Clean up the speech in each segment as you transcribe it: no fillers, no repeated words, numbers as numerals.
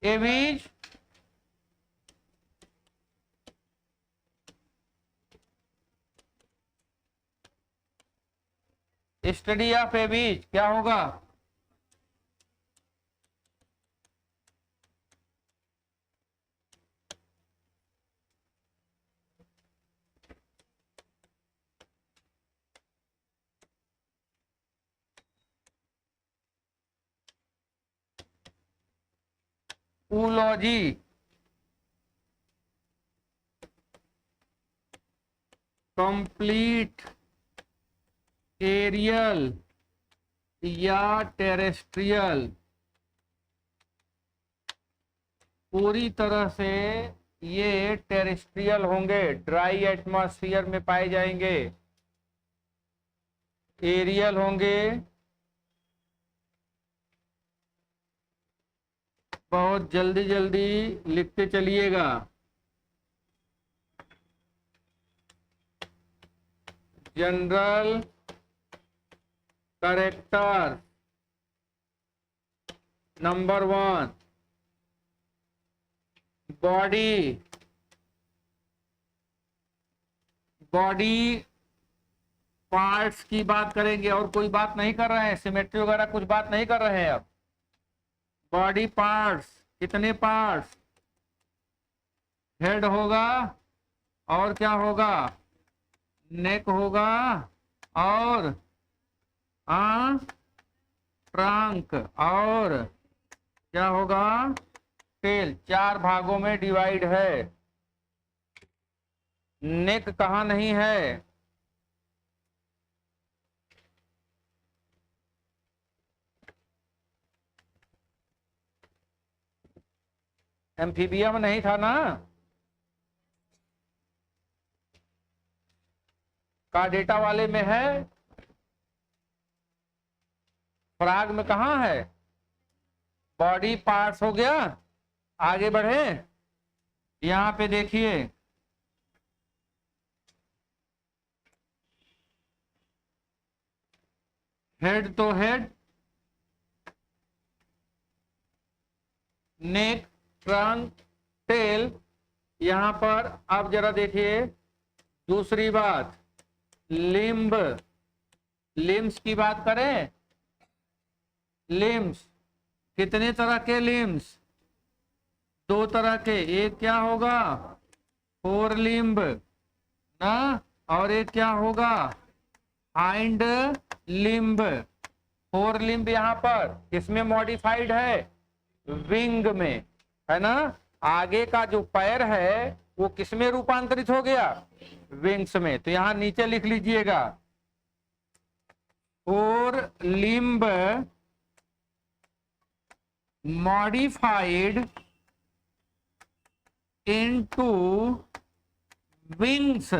Abies study of Abies क्या होगा? ऊलॉजी, complete aerial या टेरेस्ट्रियल, पूरी तरह से ये टेरेस्ट्रियल होंगे, ड्राई एटमॉस्फेयर में पाए जाएंगे। एरियल होंगे, बहुत जल्दी जल्दी लिखते चलिएगा। General character number 1, body parts की बात करेंगे और कोई बात नहीं कर रहे हैं, सिमेट्री वगैरह कुछ बात नहीं कर रहे हैं अब। बॉडी पार्ट्स, कितने पार्ट्स? हेड होगा और क्या होगा? नेक होगा और ट्रंक और क्या होगा? टेल। 4 भागों में डिवाइड है। नेक कहाँ नहीं है? एम्फीबिया में नहीं था ना? का डेटा वाले में है? फ्रॉग में कहाँ है? बॉडी पार्ट्स हो गया। आगे बढ़े, यहां पे देखिए, हेड तो हेड, नेक, ट्रंक, टेल। यहां पर अब जरा देखिए दूसरी बात, लिम्ब। लिम्स की बात करें, लिम्स कितने तरह के? लिम्स 2 तरह के। एक क्या होगा? 4 लिम्ब ना, और एक क्या होगा? Hind limb. 4 लिम्ब यहाँ पर किसमें मॉडिफाइड है? विंग में, है ना। आगे का जो पैर है वो किसमें रूपांतरित हो गया? विंग्स में। तो यहां नीचे लिख लीजिएगा, 4 limb modified into wings.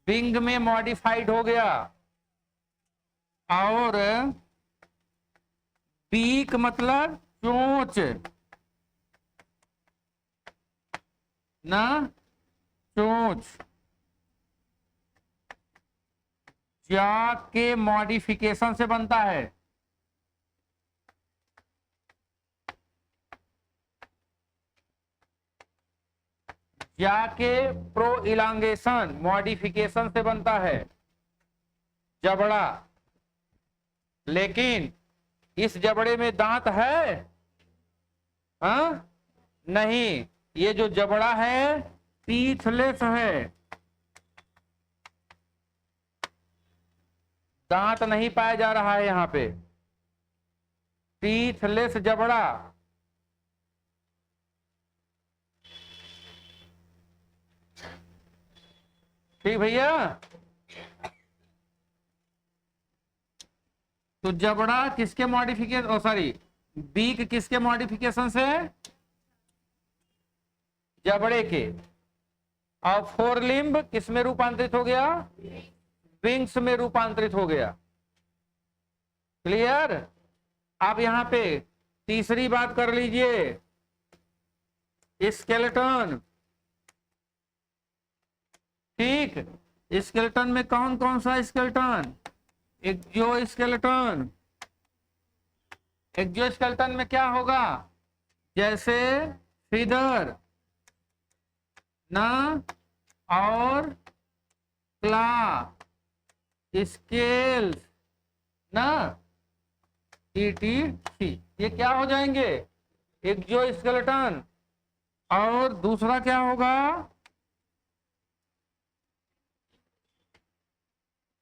Wing में मॉडिफाइड हो गया। और बीक मतलब चोंच ना, चोंच। जा के मॉडिफिकेशन से बनता है। जाके प्रो इलांगेशन मॉडिफिकेशन से बनता है जबड़ा। लेकिन इस जबड़े में दांत है? हाँ नहीं, ये जो जबड़ा है टीथलेस है, दांत नहीं पाया जा रहा है यहां पे। टीथलेस जबड़ा। ठीक भैया। तो जबड़ा किसके मॉडिफिकेशन, सॉरी, बीक किसके मॉडिफिकेशन से? जबड़े के। और 4 लिम्ब किस में रूपांतरित हो गया? विंग्स में रूपांतरित हो गया। क्लियर। अब यहां पे तीसरी बात कर लीजिए, स्केलेटन। ठीक, स्केलेटन में कौन कौन सा स्केलेटन? एक्सोस्केलेटन। एक्सोस्केलेटन में क्या होगा? जैसे फीदर ना, और क्ला, स्केल्स ना, ETC, ये क्या हो जाएंगे? एक्सोस्केलेटन। और दूसरा क्या होगा?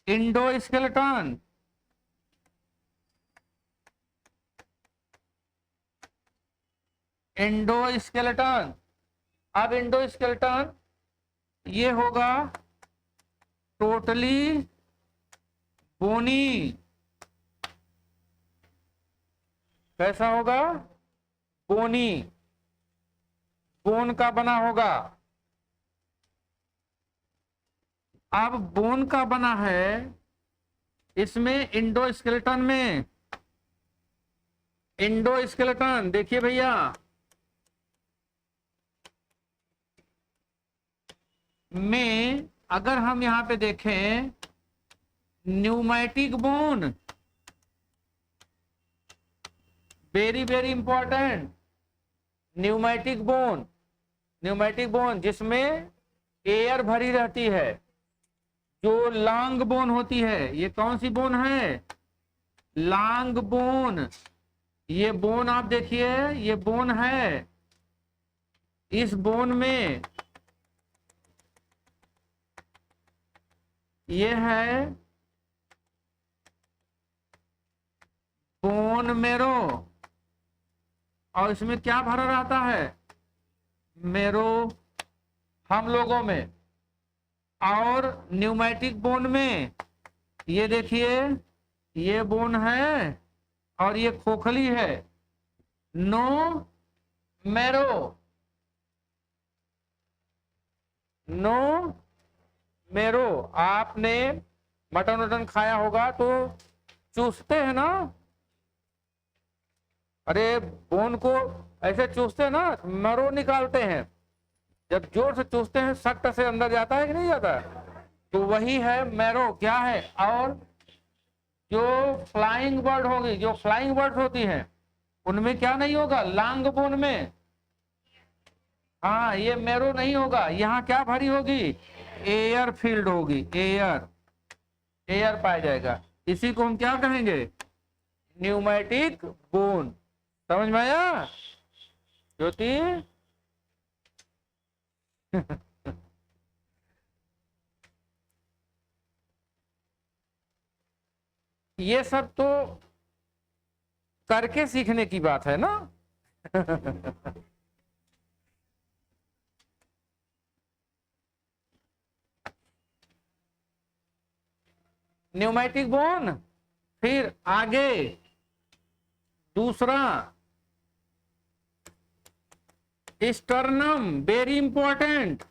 इंडोस्केलेटन। इंडोस्केलेटन। अब इंडोस्केलेटन ये होगा टोटली बोनी। कैसा होगा? बोनी, बोन का बना होगा। अब बोन का बना है, इसमें इंडोस्केलेटन में, इंडोस्केलेटन देखिए भैया, में अगर हम यहां पे देखें pneumatic bone, very very important, pneumatic bone, pneumatic bone जिसमें एयर भरी रहती है, जो लॉन्ग बोन होती है। ये कौन सी बोन है? Long bone. ये बोन आप देखिए, ये बोन है, इस बोन में ये है बोन मेरो, और इसमें क्या भरा रहता है? मेरो, हम लोगों में। और न्यूमैटिक बोन में ये देखिए, ये बोन है और ये खोखली है, नो मेरो, नो मेरो। आपने मटन वटन खाया होगा तो चूसते हैं ना, अरे बोन को ऐसे चूसते हैं ना, मरो निकालते हैं। जब जोर से चूसते हैं सख्त से अंदर जाता है कि नहीं जाता? तो वही है मैरो। क्या है? और जो फ्लाइंग बर्ड होगी, जो फ्लाइंग बर्ड होती हैं, उनमें क्या नहीं होगा? लॉन्ग बोन में, हाँ, ये मैरो नहीं होगा। यहाँ क्या भरी होगी? एयर फील्ड होगी, एयर, एयर पाया जाएगा। इसी को हम क्या कहेंगे? Pneumatic bone. समझ में आया ज्योति? ये सब तो करके सीखने की बात है ना। न्यूमैटिक बोन, फिर आगे दूसरा स्टर्नम, वेरी इंपॉर्टेंट,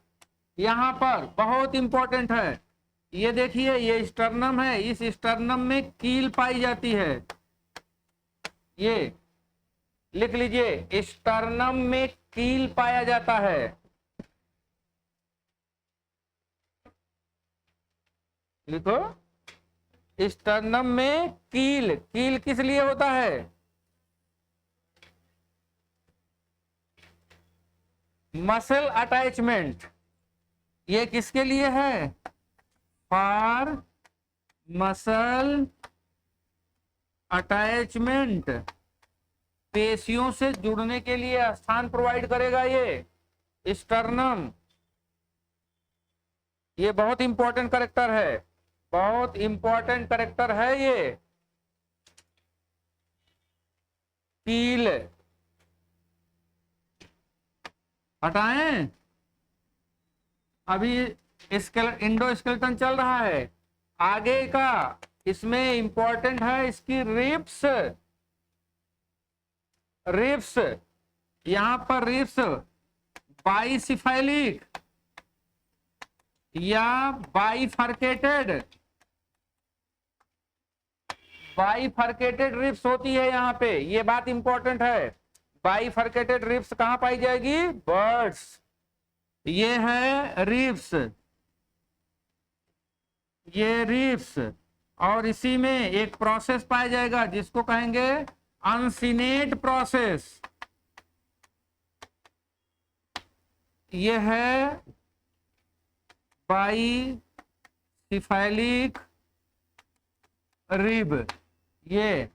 यहां पर बहुत इंपॉर्टेंट है। ये देखिए, ये स्टर्नम है, इस स्टर्नम में कील पाई जाती है। ये लिख लीजिए, स्टर्नम में कील पाया जाता है। लिखो, स्टर्नम में कील। कील किस लिए होता है? Muscle attachment. ये किसके लिए है? फॉर मसल अटैचमेंट, पेशियों से जुड़ने के लिए स्थान प्रोवाइड करेगा ये स्टर्नम। ये बहुत इंपॉर्टेंट कैरेक्टर है, बहुत इंपॉर्टेंट कैरेक्टर है ये कील। हटाएं, अभी इंडोस्केलेटन चल रहा है। आगे का इसमें इंपॉर्टेंट है इसकी रिब्स। रिब्स, यहां पर रिब्स बाइसिफैलिक या बाइफर्केटेड, बाइफर्केटेड रिब्स होती है यहां पे। ये बात इंपॉर्टेंट है। बाइफर्केटेड रिब्स कहां पाई जाएगी? बर्ड्स। ये है रिब्स, ये रिब्स। और इसी में एक प्रोसेस पाया जाएगा जिसको कहेंगे अनसिनेट प्रोसेस। ये है बाईसिफेलिक रिब। ये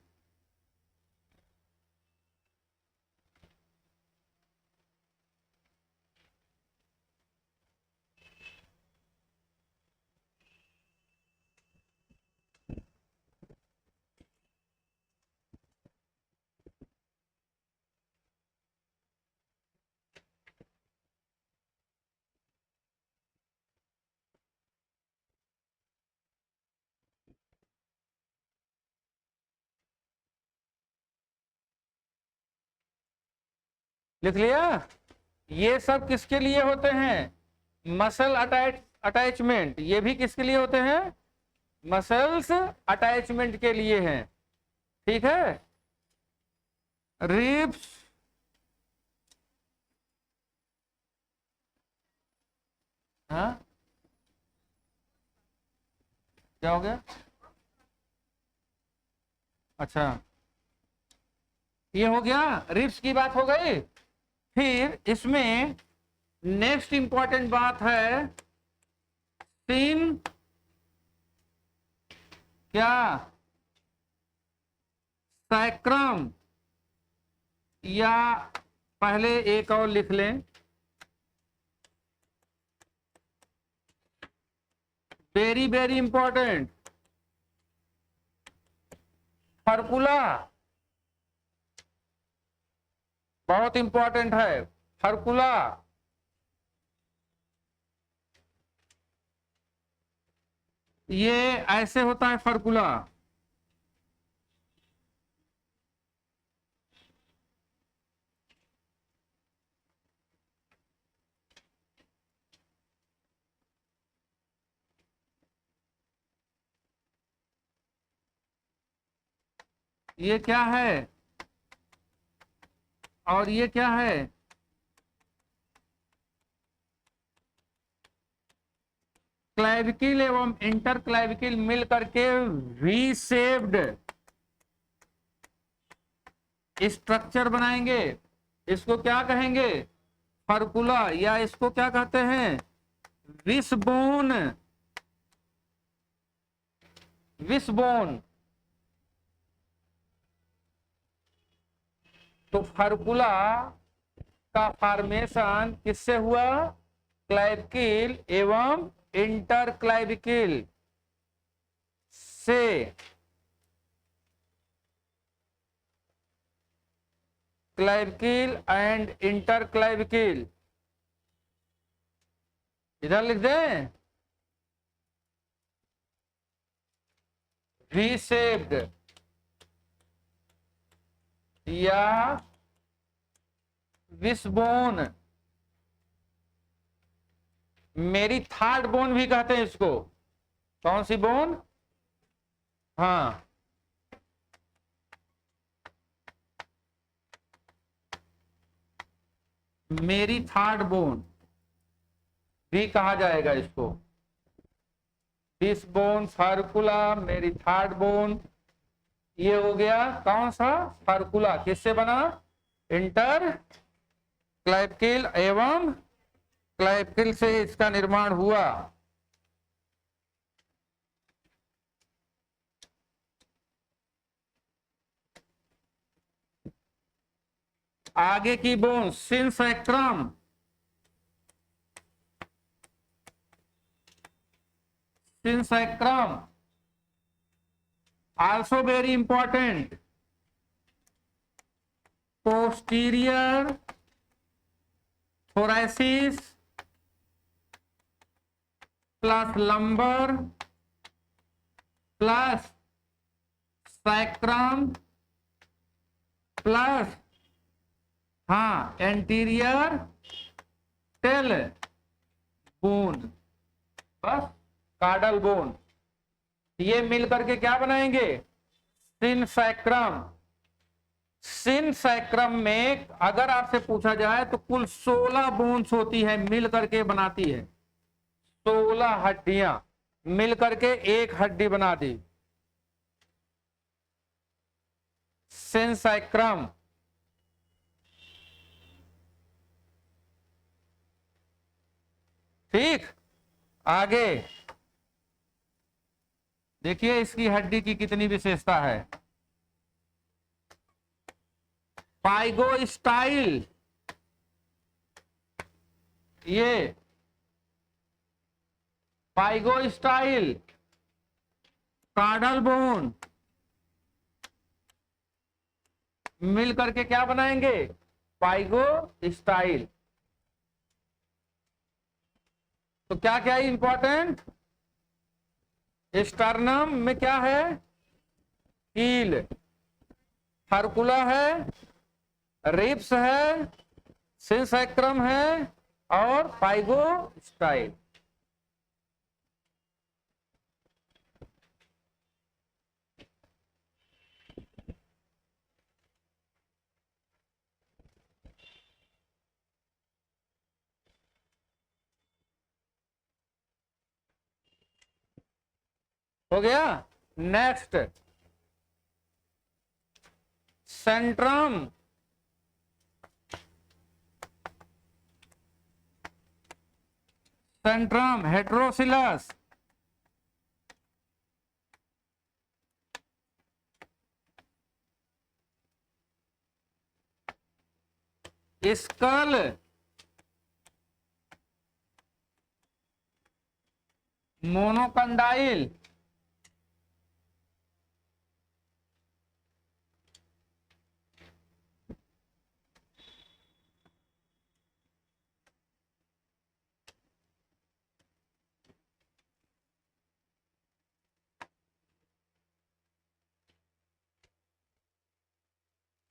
लिख लिया। ये सब किसके लिए होते हैं? Muscle attachment. ये भी किसके लिए होते हैं? मसल्स अटैचमेंट के लिए हैं। ठीक है। रिब्स हाँ, क्या हो गया? अच्छा, ये हो गया, रिब्स की बात हो गई। फिर इसमें नेक्स्ट इंपॉर्टेंट बात है सिन क्या सैक्रम, या पहले एक और लिख लें, वेरी वेरी इंपॉर्टेंट, फर्कुला। बहुत इंपॉर्टेंट है फर्कुला। ये ऐसे होता है फर्कुला। ये क्या है और ये क्या है? क्लैविकिल एवं इंटर क्लैविकिल मिल करके वी शेप्ड स्ट्रक्चर बनाएंगे। इसको क्या कहेंगे? फर्कुला, या इसको क्या कहते हैं? विशबोन। विशबोन। तो फर्कुला का फॉर्मेशन किससे हुआ? क्लैविकिल एवं इंटर क्लैविकिल से। क्लैविकिल एंड इंटर क्लैविकिल, इधर लिख दें, वी शेप्ड या विशबोन। मेरी थर्ड बोन भी कहते हैं इसको। कौन सी बोन? हाँ, मेरी थर्ड बोन भी कहा जाएगा इसको। दिस बोन फर्कुला, मेरी थर्ड बोन। ये हो गया कौन सा? फर्कुला। किससे बना? इंटर क्लैविकिल एवं क्लैविकिल से इसका निर्माण हुआ। आगे की bone synsacrum. Synsacrum also very important. Posterior thoracic plus lumbar plus sacrum plus हाँ एंटीरियर टेल बोन, बस कार्डल बोन। ये मिल करके क्या बनाएंगे? सिंसैक्रम। सिंसैक्रम में अगर आपसे पूछा जाए तो कुल 16 बोन्स होती है, मिल करके बनाती है। 16 हड्डियां मिल करके एक हड्डी बना दी, सिंसैक्रम। ठीक। आगे देखिए इसकी हड्डी की कितनी विशेषता है। पाइगोस्टाइल, ये पाइगोस्टाइल कार्डल बोन मिल करके क्या बनाएंगे, पाइगोस्टाइल। तो क्या क्या इंपॉर्टेंट, स्टर्नम में क्या है, कील, फर्कुला है, रिब्स है, सिंसैक्रम है और पाइगोस्टाइल। हो गया। Next centrum, centrum heterocoelous, skull, monocondylic,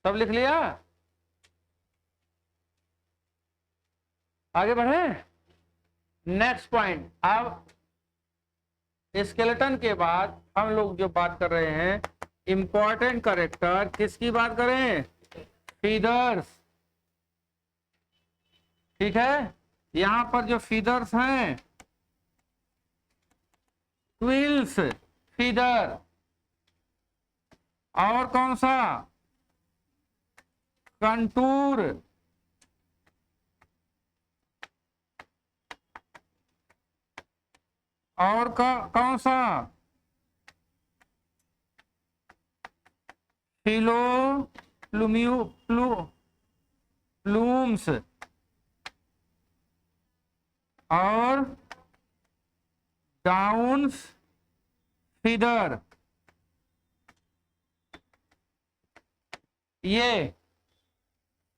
सब लिख लिया। आगे बढ़े। नेक्स्ट पॉइंट, अब स्केलेटन के बाद हम लोग जो बात कर रहे हैं इंपॉर्टेंट कैरेक्टर, किसकी बात करें, फीदर्स। ठीक है, यहां पर जो फीदर्स हैं, क्विल्स फीदर, और कौन सा, कंटूर, और कौन सा, फिलो प्लूम्स और डाउन्स फीदर। ये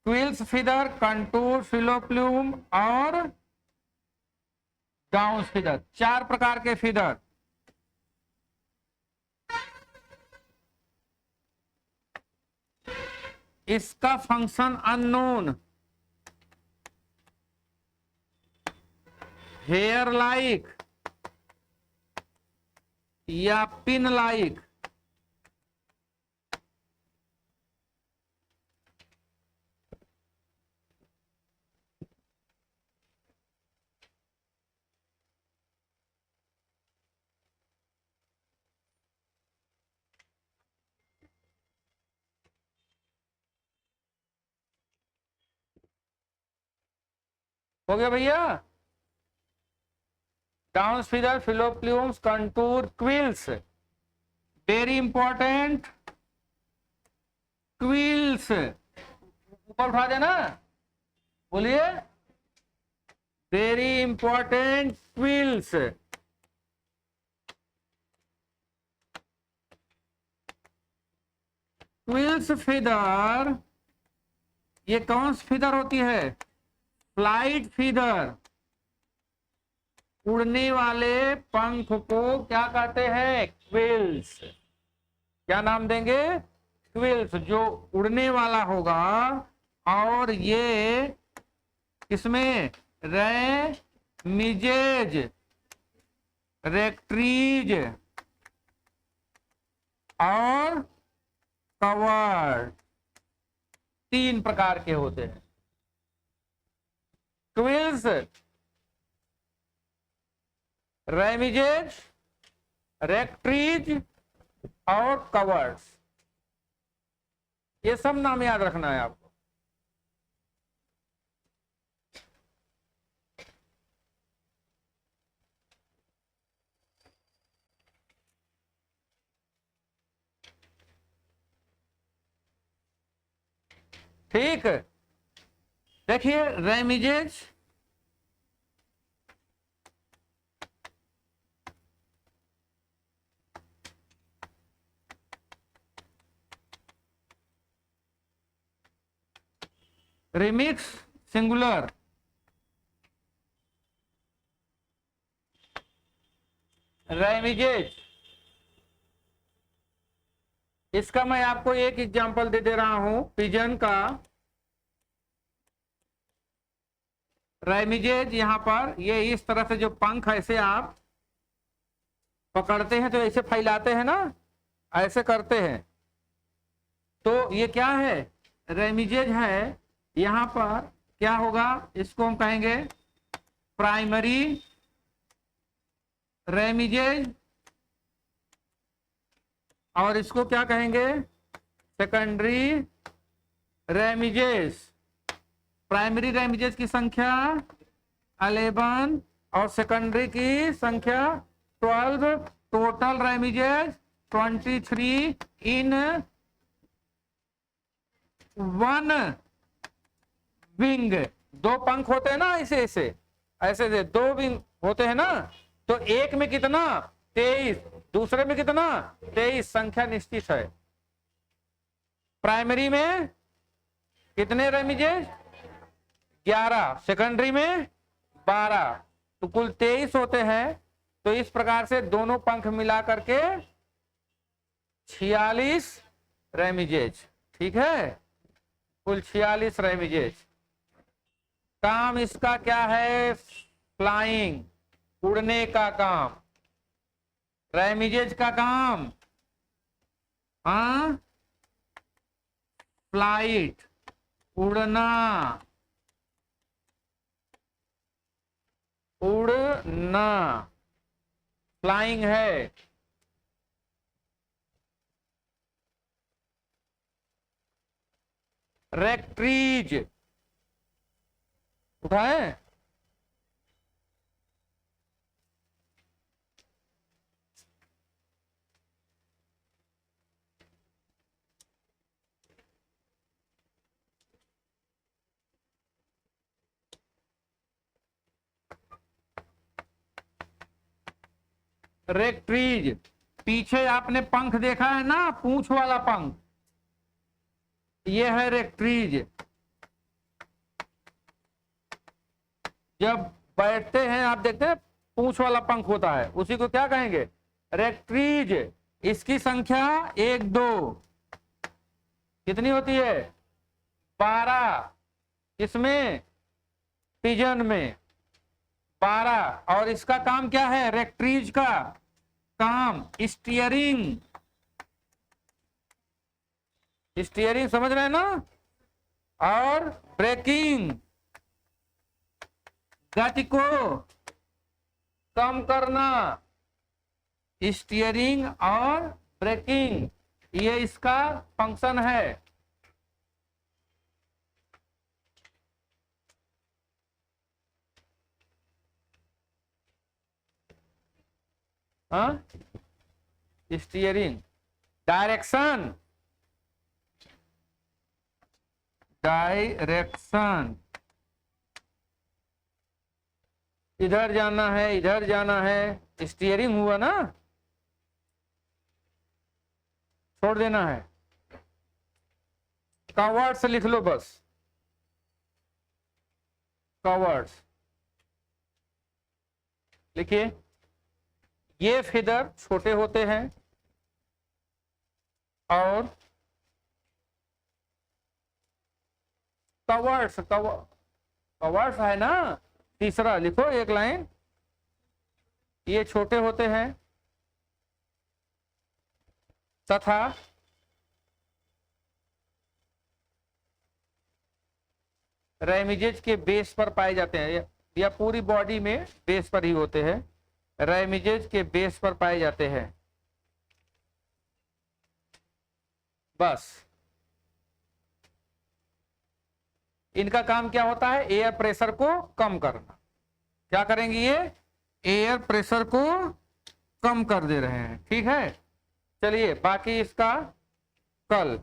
क्विल्स फीदर, कंटूर, फिलोप्लूम और डाउन्स फीदर, 4 प्रकार के फीदर। इसका फंक्शन अननोन, हेयर लाइक या पिन लाइक, हो गया भैया। Downs feather, filoplumes, contour, quills, very important quills, ऊपर उठा देना, बोलिए, very important quills. Quills feather, ये कौन सी फीदर होती है, फ्लाइट फीदर। उड़ने वाले पंख को क्या कहते हैं, क्विल्स। क्या नाम देंगे, क्विल्स, जो उड़ने वाला होगा। और ये किसमें, रेमिजेज, रेक्ट्रीज और कवर्ड, 3 प्रकार के होते हैं क्विल्स, रेमिजेज, रेक्ट्रीज और कवर्ड्स। ये सब नाम याद रखना है आपको। ठीक, देखिए रेमिजेज रिमिक्स सिंगुलर, रेमिजेज, इसका मैं आपको एक एग्जांपल दे रहा हूं पिजन का। रेमिजेज यहां पर ये इस तरह से जो पंख ऐसे आप पकड़ते हैं तो ऐसे फैलाते हैं ना, ऐसे करते हैं, तो ये क्या है, रेमिजेज है। यहां पर क्या होगा, इसको हम कहेंगे प्राइमरी रेमिजेज, और इसको क्या कहेंगे, सेकेंडरी रेमिजेज। प्राइमरी रेमिजेज की संख्या 11 और सेकेंडरी की संख्या 12, टोटल रेमिजेज 23 इन वन विंग। दो पंख होते हैं ना, ऐसे ऐसे ऐसे से दो विंग होते हैं ना, तो एक में कितना 23, दूसरे में कितना 23, संख्या निश्चित है। प्राइमरी में कितने रेमिजेज 11, सेकेंडरी में 12, तो कुल 23 होते हैं। तो इस प्रकार से दोनों पंख मिला करके 46 रेमिजेज, ठीक है, कुल 46 रेमिजेज। काम इसका क्या है, फ्लाइंग, उड़ने का काम। रेमिजेज का काम हाँ फ्लाइट, उड़ना, उड़ना, फ्लाइंग है। रेक्ट्रीज उठाए, रेक्ट्रीज, पीछे आपने पंख देखा है ना, पूंछ वाला पंख, ये है रेक्ट्रीज। जब बैठते हैं आप देखते हैं पूंछ वाला पंख होता है, उसी को क्या कहेंगे, रेक्ट्रीज। इसकी संख्या 1 2 कितनी होती है, 12, इसमें पिजन में 12। और इसका काम क्या है, रेक्ट्रीज का काम स्टीयरिंग, स्टीयरिंग समझ रहे हैं ना, और ब्रेकिंग, गति को कम करना, स्टीयरिंग और ब्रेकिंग, ये इसका फंक्शन है। हाँ, स्टीयरिंग, डायरेक्शन, डायरेक्शन, इधर जाना है इधर जाना है, स्टीयरिंग हुआ ना, छोड़ देना है। कवर्ड्स लिख लो बस, कवर्ड्स लिखिए। ये फीदर छोटे होते हैं और कवर्ड्स, कवर्ड्स है ना, तीसरा लिखो एक लाइन, ये छोटे होते हैं तथा रेमिजेज के बेस पर पाए जाते हैं, या पूरी बॉडी में बेस पर ही होते हैं, रेमिजेज के बेस पर पाए जाते हैं। बस इनका काम क्या होता है, एयर प्रेशर को कम करना। क्या करेंगे ये, एयर प्रेशर को कम कर दे रहे हैं, ठीक है। चलिए बाकी इसका कल